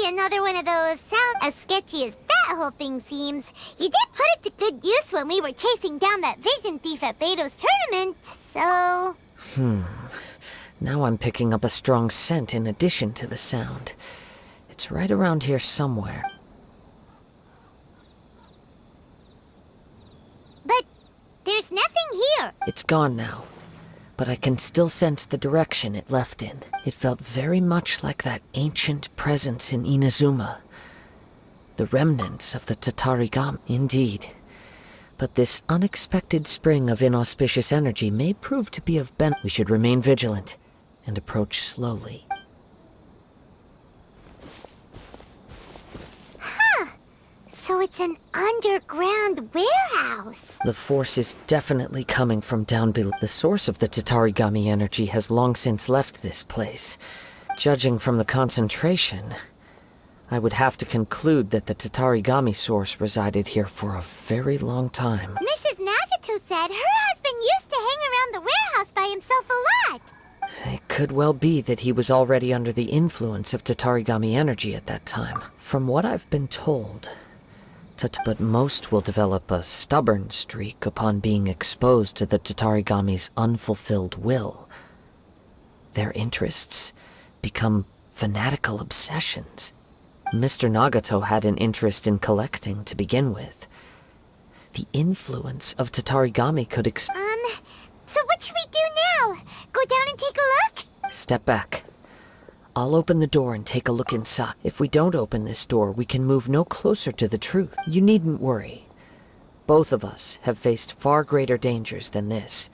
be another one of those sound as sketchy as that whole thing seems. You did put it to good use when we were chasing down that vision thief at Beto's tournament, so... Now I'm picking up a strong scent in addition to the sound. It's right around here somewhere. But there's nothing here. It's gone now, but I can still sense the direction it left in. It felt very much like that ancient presence in Inazuma. The remnants of the Tatarigami, indeed. But this unexpected spring of inauspicious energy may prove to be of benefit. We should remain vigilant and approach slowly. So it's an underground warehouse. The force is definitely coming from down below. The source of the Tatarigami energy has long since left this place. Judging from the concentration, I would have to conclude that the Tatarigami source resided here for a very long time. Mrs. Nagato said her husband used to hang around the warehouse by himself a lot. It could well be that he was already under the influence of Tatarigami energy at that time. From what I've been told, but most will develop a stubborn streak upon being exposed to the Tatarigami's unfulfilled will. Their interests become fanatical obsessions. Mr. Nagato had an interest in collecting to begin with. The influence of Tatarigami could So what should we do now? Go down and take a look? Step back. I'll open the door and take a look inside. If we don't open this door, we can move no closer to the truth. You needn't worry. Both of us have faced far greater dangers than this.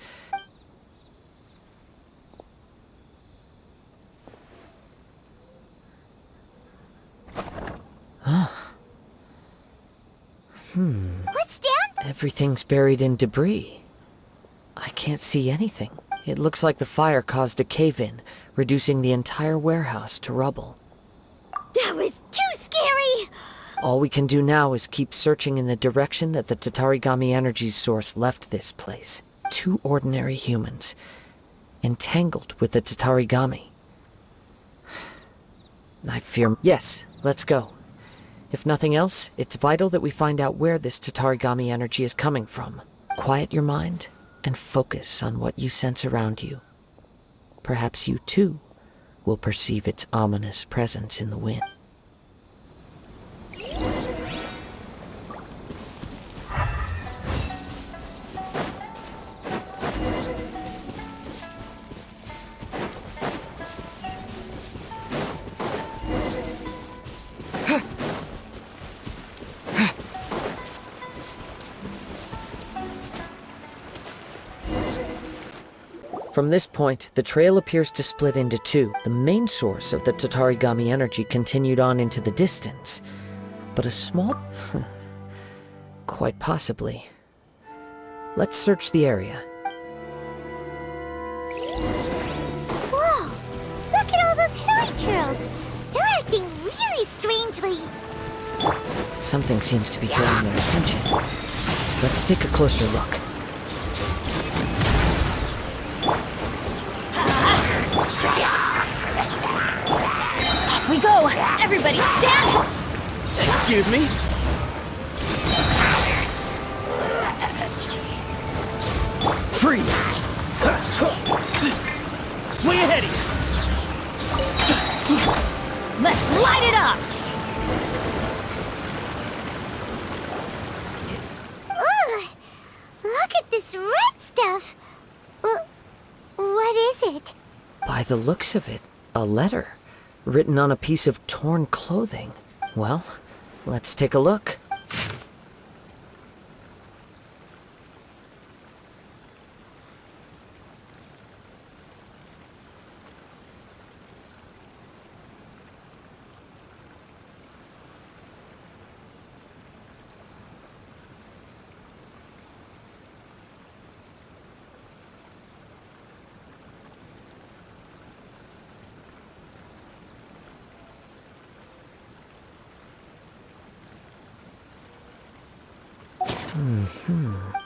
What's down? Everything's buried in debris. I can't see anything. It looks like the fire caused a cave-in, reducing the entire warehouse to rubble. That was too scary! All we can do now is keep searching in the direction that the Tatarigami energy source left this place. Two ordinary humans, entangled with the Tatarigami. I fear... Yes, let's go. If nothing else, it's vital that we find out where this Tatarigami energy is coming from. Quiet your mind and focus on what you sense around you. Perhaps you, too, will perceive its ominous presence in the wind. From this point, the trail appears to split into two. The main source of the Tatarigami energy continued on into the distance, but a small... Quite possibly. Let's search the area. Whoa! Look at all those hilly churls! They're acting really strangely. Something seems to be drawing their attention. Let's take a closer look. Off we go! Everybody stand! Excuse me? Freeze! Way ahead of you! Let's light it up! Ugh! Look at this red stuff! What is it? By the looks of it, a letter, written on a piece of torn clothing. Well, let's take a look.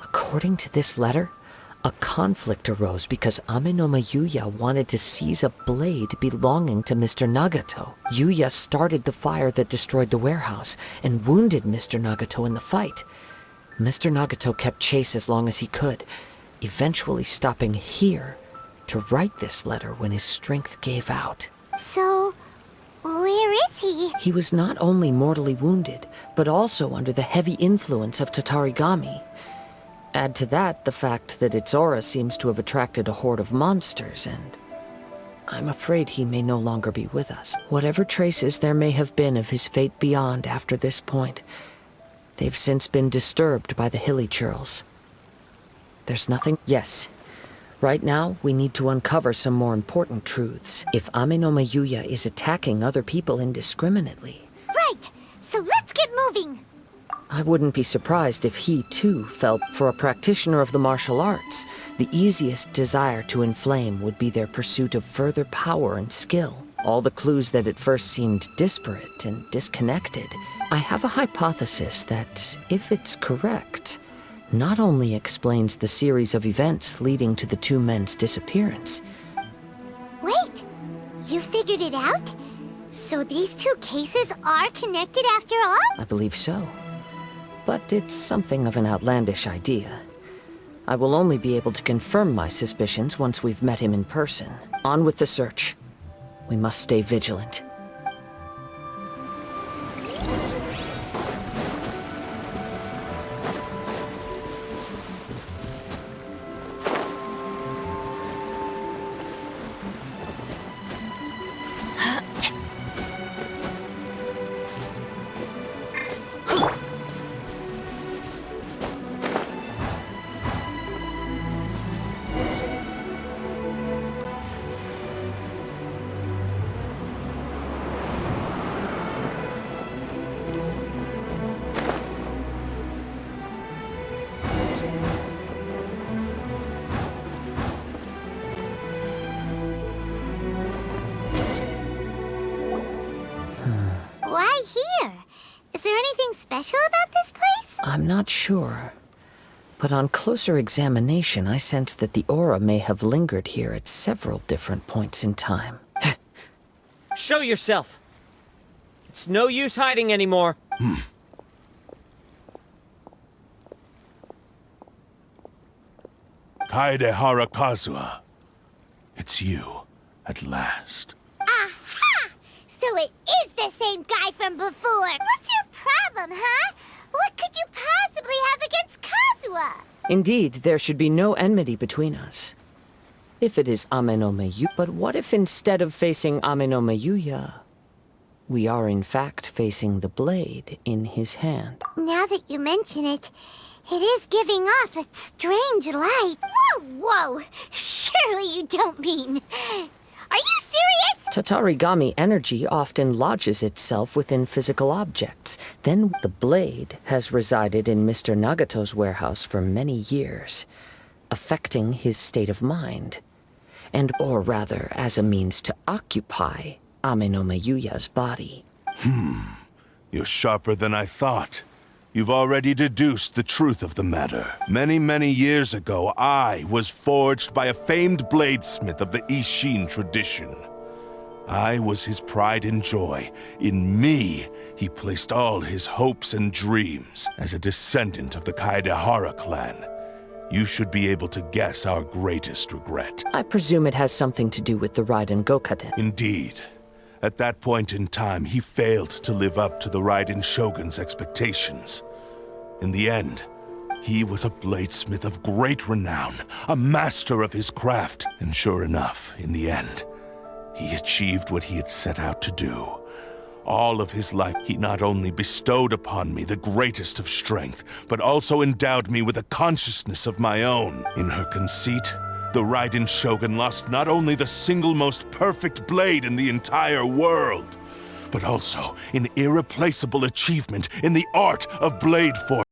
According to this letter, A conflict arose because Amenoma Yuya wanted to seize a blade belonging to Mr. Nagato. Yuya started the fire that destroyed the warehouse and wounded Mr. Nagato in the fight. Mr. Nagato kept chase as long as he could, eventually stopping here to write this letter when his strength gave out. So, where is he? He was not only mortally wounded, but also under the heavy influence of Tatarigami. Add to that the fact that its aura seems to have attracted a horde of monsters, and I'm afraid he may no longer be with us. Whatever traces there may have been of his fate beyond after this point, they've since been disturbed by the hilly churls. There's nothing... Yes. Right now, we need to uncover some more important truths. If Amenoma Yuya is attacking other people indiscriminately... Right! So let's get moving! I wouldn't be surprised if he, too, felt for a practitioner of the martial arts. The easiest desire to inflame would be their pursuit of further power and skill. All the clues that at first seemed disparate and disconnected. I have a hypothesis that, if it's correct, not only explains the series of events leading to the two men's disappearance. Wait! You figured it out? So these two cases are connected after all? I believe so. But it's something of an outlandish idea. I will only be able to confirm my suspicions once we've met him in person. On with the search. We must stay vigilant. Why here? Is there anything special about this place? I'm not sure. But on closer examination, I sense that the aura may have lingered here at several different points in time. Show yourself! It's no use hiding anymore. Kaedehara Kazuha. It's you, at last. Aha! So it is the same guy from before! What's your problem, huh? What could you possibly have against Kazuha? Indeed, there should be no enmity between us. If it is Amenoma Yuya... But what if instead of facing Amenoma Yuya, we are in fact facing the blade in his hand? Now that you mention it, it is giving off a strange light. Whoa, whoa! Surely you don't mean... Are you serious? Tatarigami energy often lodges itself within physical objects. Then the blade has resided in Mr. Nagato's warehouse for many years, affecting his state of mind. Or rather, as a means to occupy Amenoma Yuya's body. You're sharper than I thought. You've already deduced the truth of the matter. Many, many years ago, I was forged by a famed bladesmith of the Ishin tradition. I was his pride and joy. In me, he placed all his hopes and dreams. As a descendant of the Kaedehara clan, you should be able to guess our greatest regret. I presume it has something to do with the Raiden Gokaden. Indeed. At that point in time, he failed to live up to the Raiden Shogun's expectations. In the end, he was a bladesmith of great renown, a master of his craft. And sure enough, in the end, he achieved what he had set out to do. All of his life, he not only bestowed upon me the greatest of strength, but also endowed me with a consciousness of my own. In her conceit, the Raiden Shogun lost not only the single most perfect blade in the entire world, but also an irreplaceable achievement in the art of blade force.